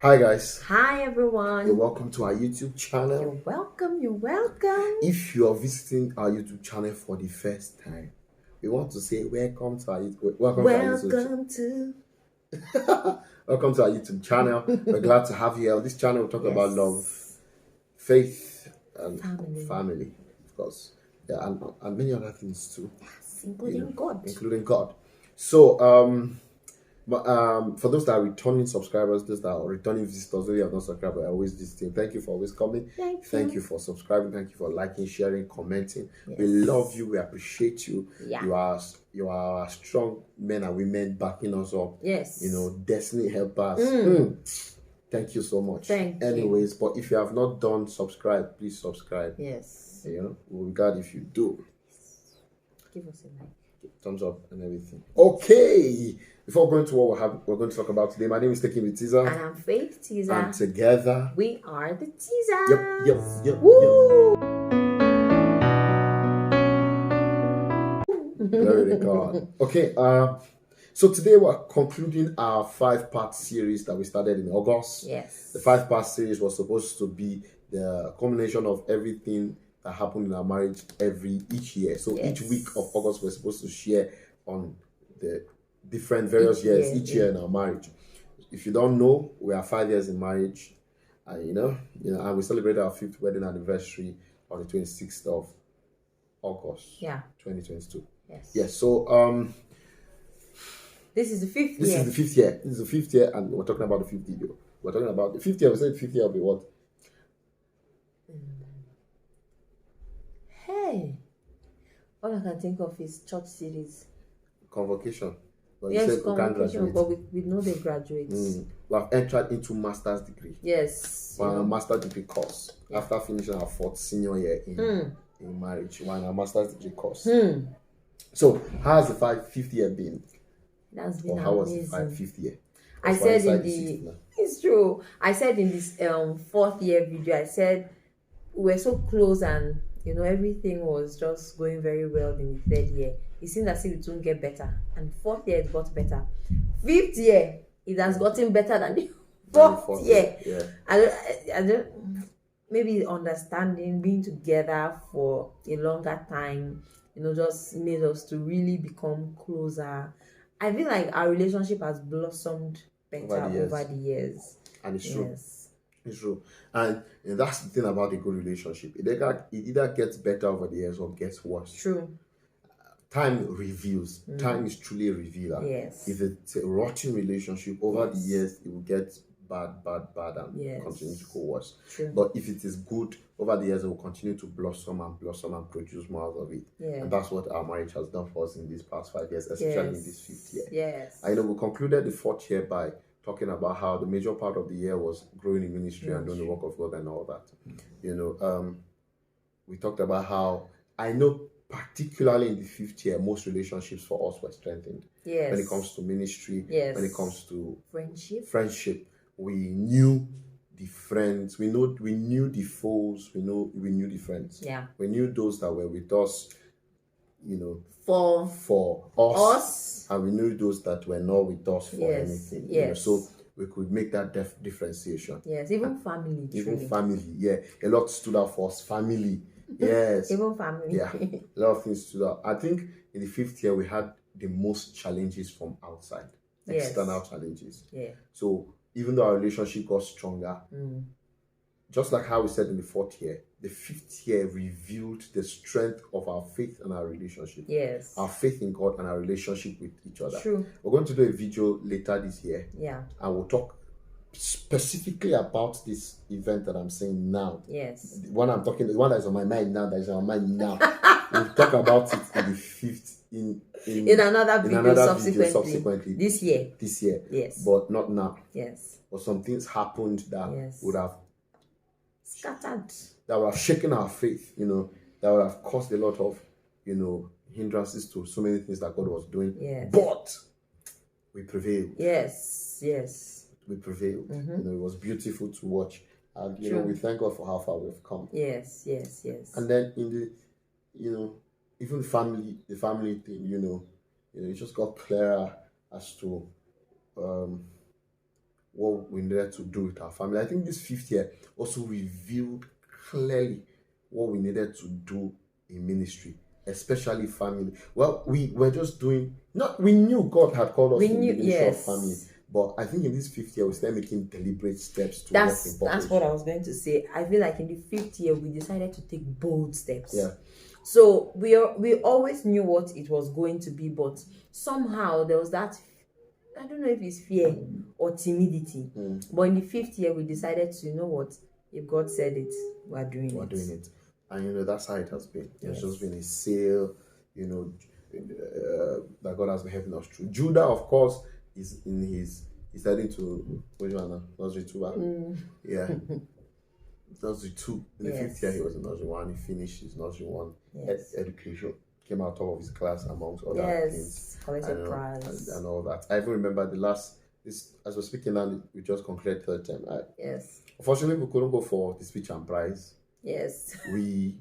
Hi guys, Hi you're everyone. welcome to our YouTube channel. You're welcome. You're welcome. If you are visiting our YouTube channel for the first time, we want to say welcome to our Welcome to welcome to our YouTube channel. We're glad to have you here. This channel will talk about love, yes, faith, and family. family, of course. Yeah, and many other things too, Yes, including God. including God. So But for those that are returning subscribers, those that are returning visitors, those that have not subscribed, I always visiting. Thank you for always coming. Thank You you. for subscribing. Thank you for liking, sharing, commenting. Yes. We love you. We appreciate you. Yeah. You are strong men and women backing us up. Yes. Destiny helpers. Thank you so much. Thank Anyways, but if you have not done subscribe, please subscribe. Yes. We'll regard if you do. Give us a like. Thumbs up and everything. Okay. Before going to what we're going to talk about today, my name is Thankyou And I'm Faith Teaser. And together we are the Teasers. Yep. Woo! Glory to God. Okay, so today we're concluding our 5-part series that we started in August. Yes. The 5-part series was supposed to be the culmination of everything that happened in our marriage each year. So each week of August we're supposed to share on the different various years each year in our marriage. If you don't know, we are 5 years in marriage, and and we celebrated our 5th wedding anniversary on the 26th of August, 2022. Yes. So this is the 5th year. This is the 5th year, and we're talking about the 5th video. We're talking about the 5th year. We said 5th year will be what? Hey, all I can think of is church series. Convocation. But yes, convocation, but we know they graduate. We have entered into master's degree. Yes. We're on a master's degree course after finishing our 4th senior year in marriage. We're on a master's degree course. So, how has the 5th year been? That's been how amazing. Was the 5th year? I said it's true. I said in this 4th year video, I said we were so close and everything was just going very well in the 3rd year. It seemed as if it won't get better, and 4th year it got better. 5th year it has gotten better than the 4th year. Yeah. I don't maybe understanding, being together for a longer time, just made us to really become closer. I feel like our relationship has blossomed better over the years. And it's true. It's true. And that's the thing about a good relationship. It either gets better over the years or gets worse. True. Time reveals. Time is truly a revealer. Yes. If it's a rotten relationship, over the years it will get bad, and continue to go worse. True. But if it is good, over the years it will continue to blossom and produce more out of it. Yeah. And that's what our marriage has done for us in these past 5 years, especially in this 5th year. Yes. I know we concluded the 4th year by talking about how the major part of the year was growing in ministry and doing the work of God and all that. We talked about how I know particularly in the 5th year, most relationships for us were strengthened. Yes. When it comes to ministry, when it comes to friendship, we knew the friends, we knew the foes, we knew the friends. Yeah. We knew those that were with us, for us, and we knew those that were not with us for anything. Yes. So we could make that differentiation. Yes, even family. Family, yeah. A lot stood out for us. Family. Yes. Even family. Yeah. A lot of things stood out. I think in the 5th year we had the most challenges from outside. External challenges. Yeah. So even though our relationship got stronger, just like how we said in the 4th year, the 5th year revealed the strength of our faith and our relationship. Yes. Our faith in God and our relationship with each other. True. We're going to do a video later this year. Yeah. And we'll talk specifically about this event that I'm saying now. Yes. The one that is on my mind now, we'll talk about it in the 5th in another video subsequently. This year. Yes. But not now. Yes. But some things happened that would have scattered, that would have shaken our faith, that would have caused a lot of, hindrances to so many things that God was doing. Yes. But we prevailed. Yes. We prevailed. It was beautiful to watch. And we thank God for how far we've come. Yes. And then in the even the family thing, it just got clearer as to what we needed to do with our family. I think this 5th year also revealed clearly what we needed to do in ministry, especially family. Well, we were just doing, not, we knew God had called us We to the knew, ministry of yes. family, but I think in this 5th year we started making deliberate steps to That's walk in purpose. what I was going to say. I feel like in the 5th year we decided to take bold steps. Yeah. So we always knew what it was going to be, but somehow there was that, I don't know if it's fear or timidity. But in the 5th year we decided to, you know what, if God said it, we're doing it. And you know, that's how it has been. Yes. It's just been a sale, you know, that God has been helping us through. Judah, of course, is in his, he's heading to nursery 2. Yeah. Nursery 2. In the 5th year he was in nursery 1. He finished his nursery 1 education. Came out top of his class amongst other things. Collected prize. And all that. I even remember as we're speaking now, we just concluded 3rd term. Unfortunately, we couldn't go for the speech and prize. Yes. Where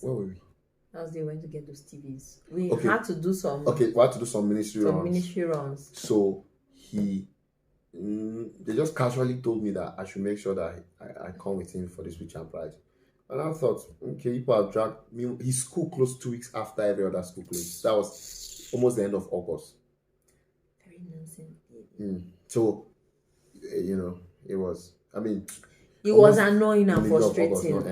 were we? That was the way to get those TVs. We had to do some. We had to do some ministry runs. So they just casually told me that I should make sure that I come with him for the speech and prize. And I thought, okay, people have dragged me. His school closed 2 weeks after every other school closed. That was almost the end of August. Very nonsense. So, you know, it was, I mean, it was annoying and frustrating.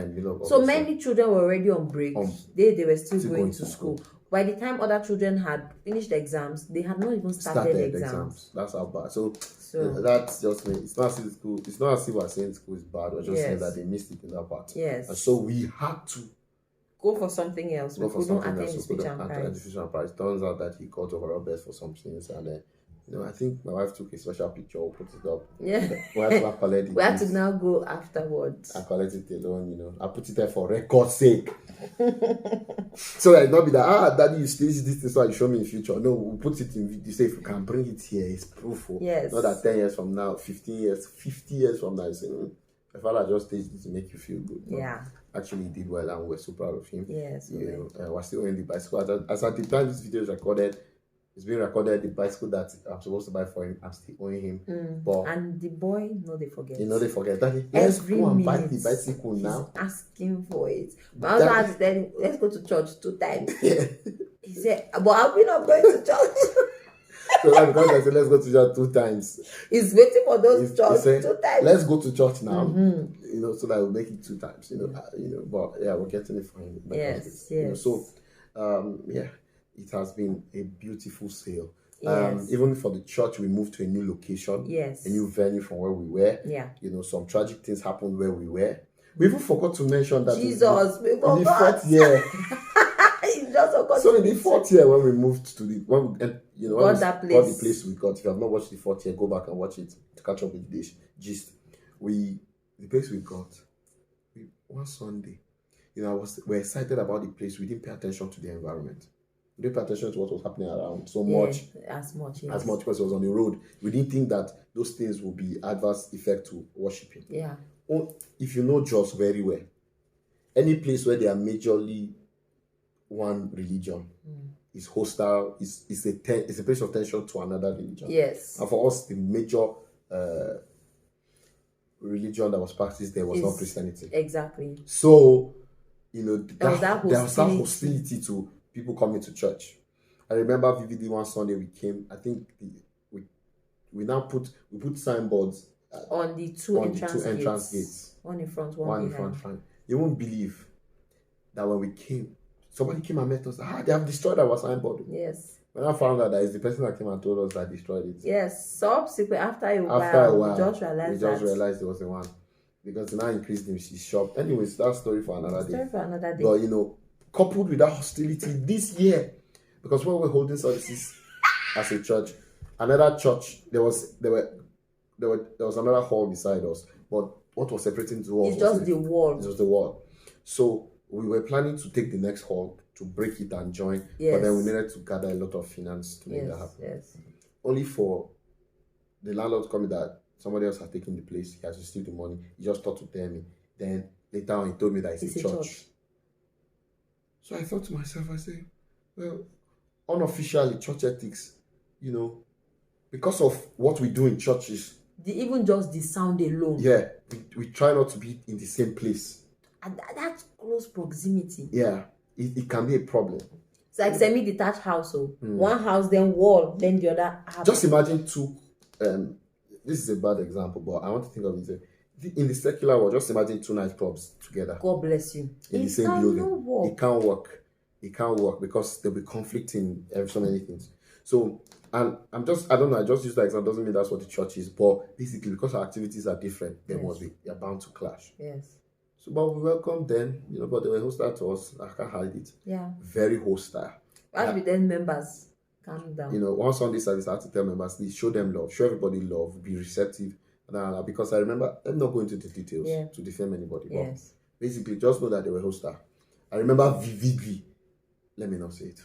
So many children were already on break. They were still going to school. By the time other children had finished exams, they had not even started exams. That's how bad. So that's just me. It's not as if school. It's not as if we're saying school is bad. We're just saying that they missed it in that part. Yes. And so we had to go for something else. We couldn't attend the speech and prize. Turns out that he got overall best for some things, and you know, I think my wife took a special picture, put it up. Yeah. We had to collect it. We had to now go afterwards. I collect it alone, you know. I put it there for record's sake. So that it not be that, daddy, you stage this so you show me in future. No, we'll put it in video. Say if you can bring it here, it's proof. Yes. Not that 10 years from now, 15 years, 50 years from now, you say, my father just staged it to make you feel good. But actually, he did well and we're so proud of him. Yes. You know, we're still owning the bicycle. As at the time this video is recorded, it's being recorded, the bicycle that I'm supposed to buy for him, I'm still owing him. But and the boy, they forget. They forget. Daddy, let's go and buy the bicycle now. Asking for it. My husband had to tell him, let's go to church 2 times. He said, but are we not going to church? So that because I said, let's go to church 2 times. He's waiting for those church 2 times. Let's go to church now. You know, so that we'll make it 2 times. You know, but yeah, we're getting it for him. Yes. You know, so it has been a beautiful sale. Even for the church, we moved to a new location, a new venue from where we were. You know, some tragic things happened where we were. We even forgot to mention that in the 4th year. So in the 4th year, when we moved to the got the place we got. If you have not watched the 4th year, go back and watch it to catch up with this gist. The place we got, one Sunday, you know, we're excited about the place. We didn't pay attention to the environment. We didn't pay attention to what was happening around so much. As much because it was on the road. We didn't think that those things would be adverse effect to worshiping. If you know Jos very well, any place where they are majorly one religion is hostile, is a place of tension to another religion. Yes. And for us, the major religion that was practiced there was not Christianity. Exactly. So, you know, there was that hostility to people coming to church. I remember vividly one Sunday we came. I think we put signboards on the two entrance gates. One in front, one behind. You won't believe that when we came, somebody came and met us. They have destroyed our signboard. Yes. When I found out that it's the person that came and told us that destroyed it. Yes. Subsequently, after a while, we just realized it was the one, because it now increased his shop. Anyways, that story for another day. But you know, coupled with that hostility this year, because when we're holding services as a church, another church, there was another hall beside us, but what was separating the walls? It's just the wall. It was the wall. So we were planning to take the next hall to break it and join, but then we needed to gather a lot of finance to make that happen. Yes. Only for the landlord to come that somebody else had taken the place, he has received the money. He just thought to tell me. Then later on, he told me that it's a church. So I thought to myself, I say, well, unofficially, church ethics, you know, because of what we do in churches, even just the sound alone. Yeah, we try not to be in the same place. And that's close proximity. Yeah, it can be a problem. It's like semi-detached household. One house, then wall, then the other house. Just imagine two. This is a bad example, but I want to think of it. In the secular world, just imagine two nightclubs together. God bless you. In the same building. Work. It can't work. It can't work because there'll be conflict in so many things. So, and I don't know, I just use that example. Doesn't mean that's what the church is, but basically because our activities are different, they're bound to clash. Yes. So, but we welcome them, but they were hostile to us. I can't hide it. Yeah. Very hostile. As with them members, calm down. One Sunday service, I had to tell members, please show them love, show everybody love, be receptive. Because I remember, I'm not going into the details to defame anybody, but basically just know that they were hostile. I remember vividly. Let me not say it.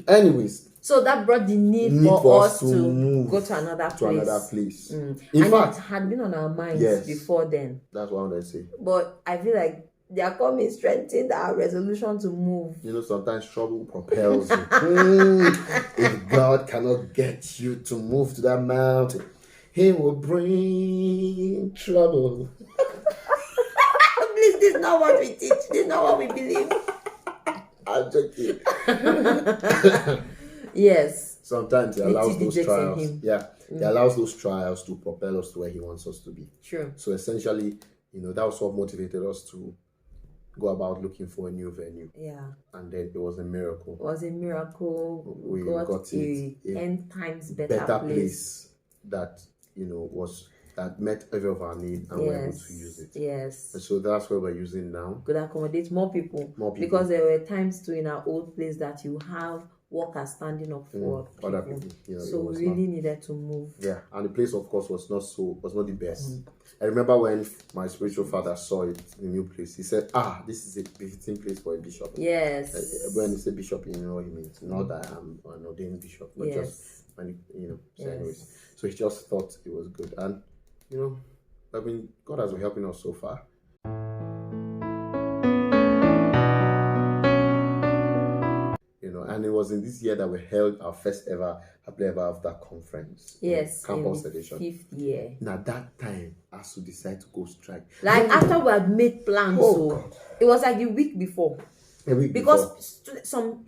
Anyways. So that brought the need for us to move go to another place. In fact, it had been on our minds before then. That's what I wanted to say. But I feel like they are coming strengthened our resolution to move. Sometimes trouble propels you. If God cannot get you to move to that mountain, He will bring trouble. Please, this is not what we teach. This is not what we believe. I'm joking. Yes. Sometimes He allows those trials. Yeah. He allows those trials to propel us to where He wants us to be. True. So essentially, that was what motivated us to go about looking for a new venue. Yeah. And then it was a miracle. It was a miracle. We got a 10 times better place that that met every of our need and we're able to use it. Yes. And so that's what we're using now. Could accommodate more people. Because there were times too in our old place that you have workers standing up for other people. So we really needed to move. Yeah, and the place of course was not the best. I remember when my spiritual father saw it, the new place, he said, this is a befitting place for a bishop. Yes. When he said bishop, you know what he means. Not that I'm an ordained bishop, but just when so anyways. So he just thought it was good. And God has been helping us so far. And it was in this year that we held our first ever Happily Ever After conference. Yes, campus edition. 5th year. Now that time, ASU decided to go strike. Like after we had made plans, it was like a week before. Because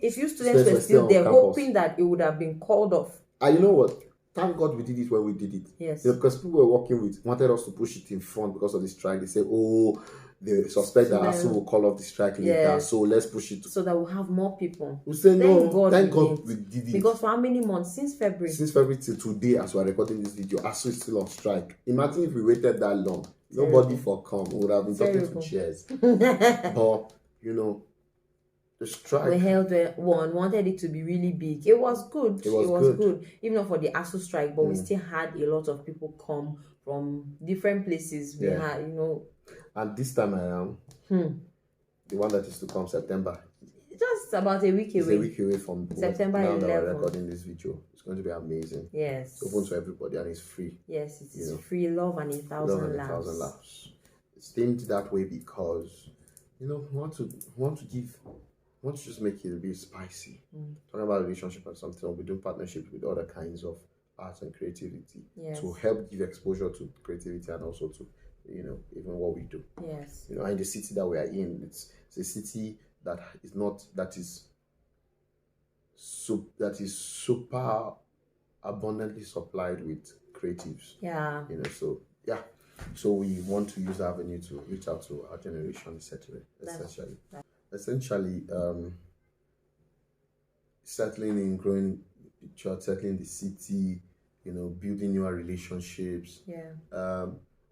a few students were still there, hoping that it would have been called off. And you know what? Thank God we did it when we did it. Yes. Because people we were working with wanted us to push it in front because of the strike. They said, they suspect that ASU will call off the strike later, so let's push it. So that we'll have more people. We say thank God we did it. Because for how many months? Since February? Since February till today, as we are recording this video, ASU is still on strike. Imagine if we waited that long. Nobody for come. We would have been talking to chairs. But, the strike. We held one, wanted it to be really big. It was good. It was good. Even not for the ASU strike, but we still had a lot of people come from different places. We had, And this time around, the one that is to come September. Just about a week away. It's a week away from September 11th. Now that we're recording this video. It's going to be amazing. Yes. It's open to everybody and it's free. Yes, it is free. Love and 1,000 laughs. It's themed that way because, we want to just make it a bit spicy. Talking about relationship or something, we're doing partnerships with other kinds of arts and creativity to help give exposure to creativity and also to even what we do. Yes. And the city that we are in, it's a city that is super abundantly supplied with creatives. Yeah. So we want to use that avenue to reach out to our generation, essentially. Settling in, growing the church, settling the city, building newer relationships. Yeah.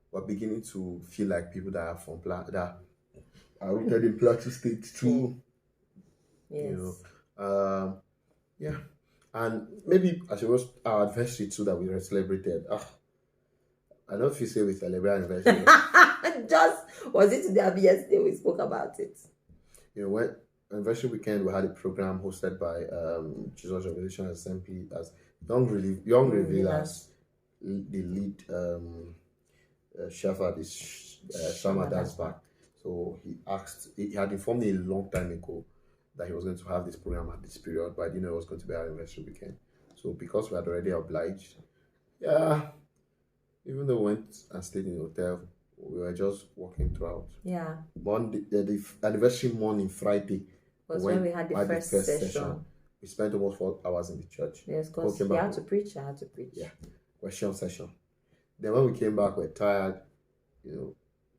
We're beginning to feel like people that are from that are rooted in Plateau State too. Yes. And maybe as it was our anniversary too that we celebrated. I don't know if you say we celebrate anniversary. Was it today or yesterday we spoke about it? When anniversary weekend we had a program hosted by Jesus Revelation Assembly as Young Revealers, the lead chef at this Shama Dance Back. So he had informed me a long time ago that he was going to have this program at this period, but I didn't know it was going to be our anniversary weekend. So because we had already obliged, Yeah, even though we went and stayed in the hotel, we were just walking throughout. Yeah. Monday, the anniversary morning, Friday, Was when we had the first session. We spent almost 4 hours in the church. Yes, because I had to preach. Yeah, question session. Then when we came back, we're tired,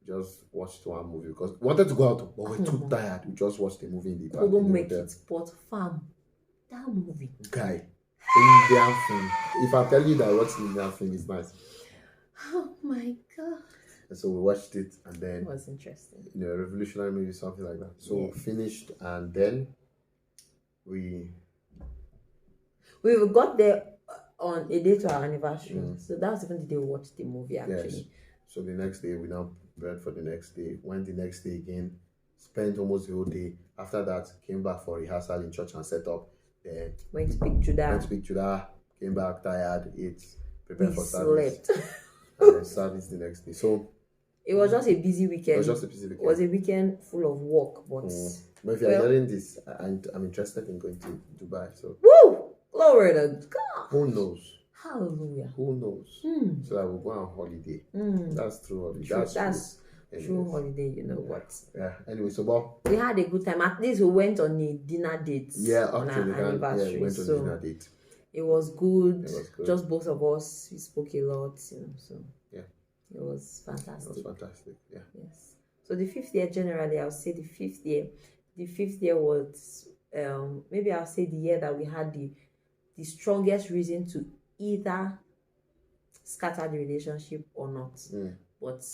just watched one movie because we wanted to go out, but we're too tired. We just watched the movie in the back. Couldn't make it, but fam, that movie. Guy, Indian film. If I tell you that I watched Indian film, it's nice. Oh my god. And so we watched it, and then it was interesting. Revolutionary movie, something like that. So finished, and then we got there on a day to our anniversary. So that was even the day we watched the movie actually. Yes. So the next day we now prepared for the next day. Went the next day again, spent almost the whole day. After that, came back for rehearsal in church and set up. Then went to pick Judah. Came back tired, ate, prepared for service. Slept. And then service the next day. So it was just a busy weekend. It was a weekend full of work, but if you're hearing this, I'm interested in going to Dubai. So woo! Glory to God. Who knows? Hallelujah. Who knows? So I will go on holiday. That's true holiday. That's true holiday, you know what? Yeah. Anyway, so we had a good time. At least we went on a dinner date. Yeah, on our anniversary. We went on a dinner date. It was good. Just both of us. We spoke a lot, So yeah, it was fantastic. Yeah. Yes. So the 5th year, generally, I would say the 5th year. The 5th year was maybe I'll say the year that we had the strongest reason to either scatter the relationship or not. But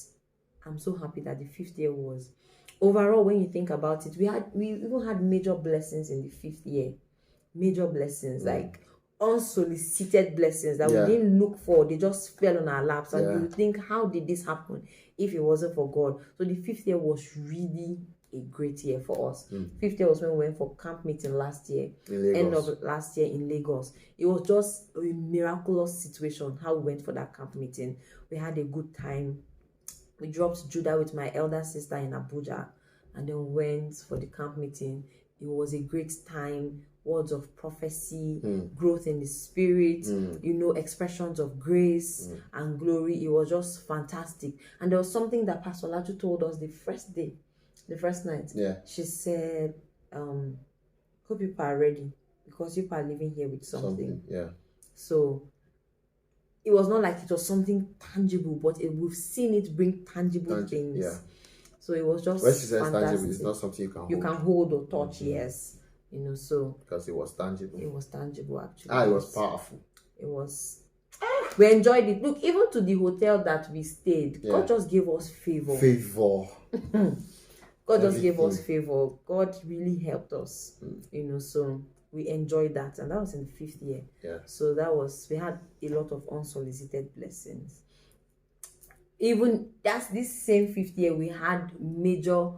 I'm so happy that the 5th year was overall. When you think about it, we even had major blessings in the 5th year. Major blessings like unsolicited blessings that we didn't look for. They just fell on our laps, and you think, how did this happen if it wasn't for God? So the 5th year was really a great year for us. 5th year was when we went for camp meeting last year, end of last year in Lagos. It was just a miraculous situation how we went for that camp meeting. We had a good time. We dropped Judah with my elder sister in Abuja, and then went for the camp meeting. It was a great time. Words of prophecy, growth in the spirit, expressions of grace and glory. It was just fantastic. And there was something that Pastor Laju told us the first night. Yeah. She said, hope you are ready, because you are living here with something. Yeah. So it was not like it was something tangible, but we've seen it bring tangible things. Yeah. So it was just when she says tangible, it's not something you can hold or touch. Yes. So because it was tangible. It was tangible actually. It was powerful. It was. We enjoyed it. Look, even to the hotel that we stayed, God just gave us favor. God just gave us favor. God really helped us. So we enjoyed that, and that was in the 5th year. Yeah. So we had a lot of unsolicited blessings. Even that's this same 5th year, we had major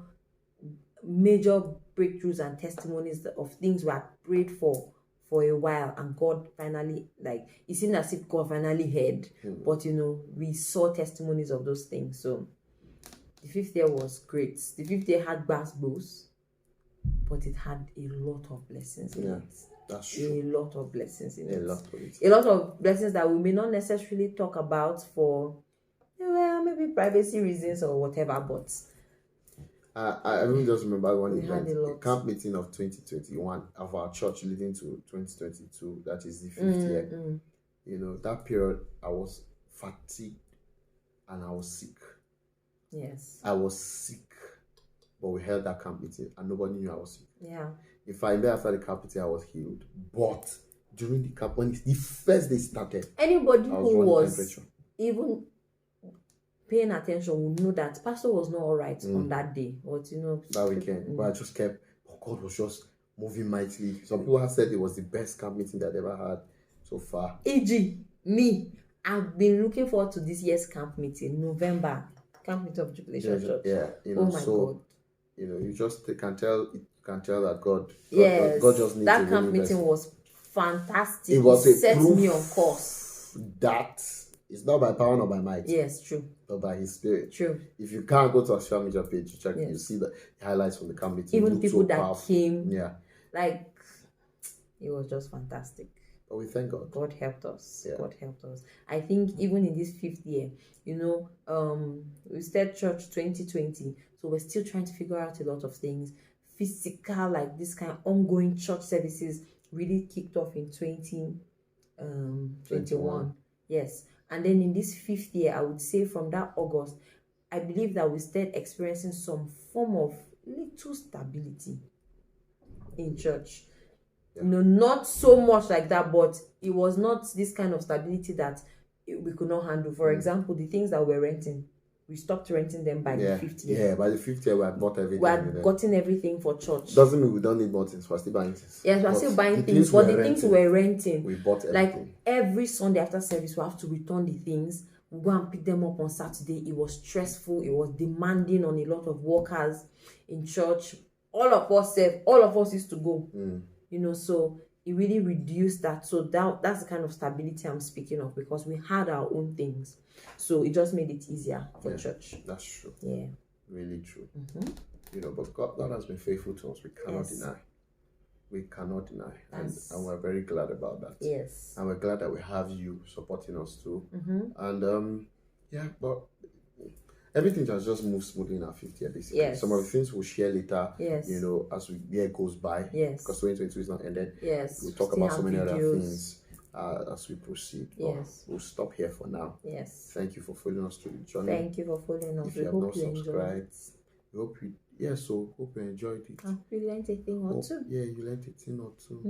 breakthroughs and testimonies of things we had prayed for a while, and God finally, it seemed as if God finally heard. But we saw testimonies of those things. So the 5th year was great. The 5th year had bass blows, but it had a lot of blessings in it. That's true. A lot of blessings in it. A lot of blessings that we may not necessarily talk about for maybe privacy reasons or whatever, but I even just remember one event, the camp meeting of 2021 of our church leading to 2022. That is the 5th year. That period I was fatigued and I was sick. Yes. I was sick, but we held that camp meeting and nobody knew I was sick. Yeah. If I knew after the camp meeting I was healed, but during the camp, when the first day started, anybody who was even paying attention will know that Pastor was not all right on that day, but that weekend. But I just kept. God was just moving mightily. Some people have said it was the best camp meeting that they ever had so far. E.g., me, I've been looking forward to this year's camp meeting, November camp meeting of Jubilation Church. Yeah, oh my God. You just can tell that God just needs that camp meeting was fantastic. It was a set proof me on course that it's not by power nor by might. Yes, true. But by His Spirit. True. If you can't go to our social media page, you check. You see the highlights from the camp meeting. Even people that powerful. came. Yeah. It was just fantastic. But we thank God. God helped us. Yeah. God helped us. I think even in this 5th year, we started church 2020, so we're still trying to figure out a lot of things. Physical, like this kind of ongoing church services really kicked off in 2021. Yes. And then in this 5th year, I would say from that August, I believe that we started experiencing some form of little stability in church. Yeah. Not so much like that, but it was not this kind of stability that we could not handle. For example, the things that we're renting, we stopped renting them by the 5th year. Yeah, by the 5th year, we had bought everything. We had gotten everything for church. Doesn't mean we don't need more things. We're still buying things. Yes, we're still buying things, but the things we're renting, we bought everything. Like every Sunday after service, we have to return the things. We go and pick them up on Saturday. It was stressful. It was demanding on a lot of workers in church. All of us used to go. So it really reduced that. So that's the kind of stability I'm speaking of, because we had our own things. So it just made it easier for church. That's true. Yeah. Really true. But God has been faithful to us. We cannot deny. We cannot deny. And we're very glad about that. Yes. And we're glad that we have you supporting us too. And but everything has just moved smoothly in our 5th year, basically. Yes. Some of the things we'll share later, yes, as the year goes by. Yes. Because 2022 is not ended. Yes. We'll talk about so many other things as we proceed. Yes. We'll stop here for now. Yes. Thank you for following us through the journey. Thank you for following us. If you have not subscribed, we hope you hope you enjoyed it. I hope you learned a thing or two. Yeah, you learned a thing or two.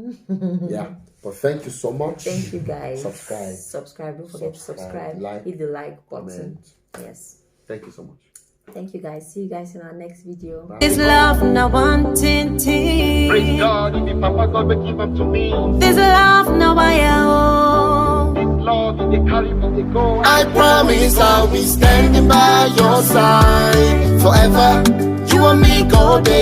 Yeah. But thank you so much. Thank you, guys. Subscribe. Don't forget to subscribe. Hit the like button. Comment. Yes. Thank you so much. Thank you, guys. See you guys in our next video. Bye. Is love now wanting tea? Praise God, if the Papa God will give up to me. There's love now I owe. Lord, if they carry me, they go. I promise I'll be standing by your side forever. You and me go there.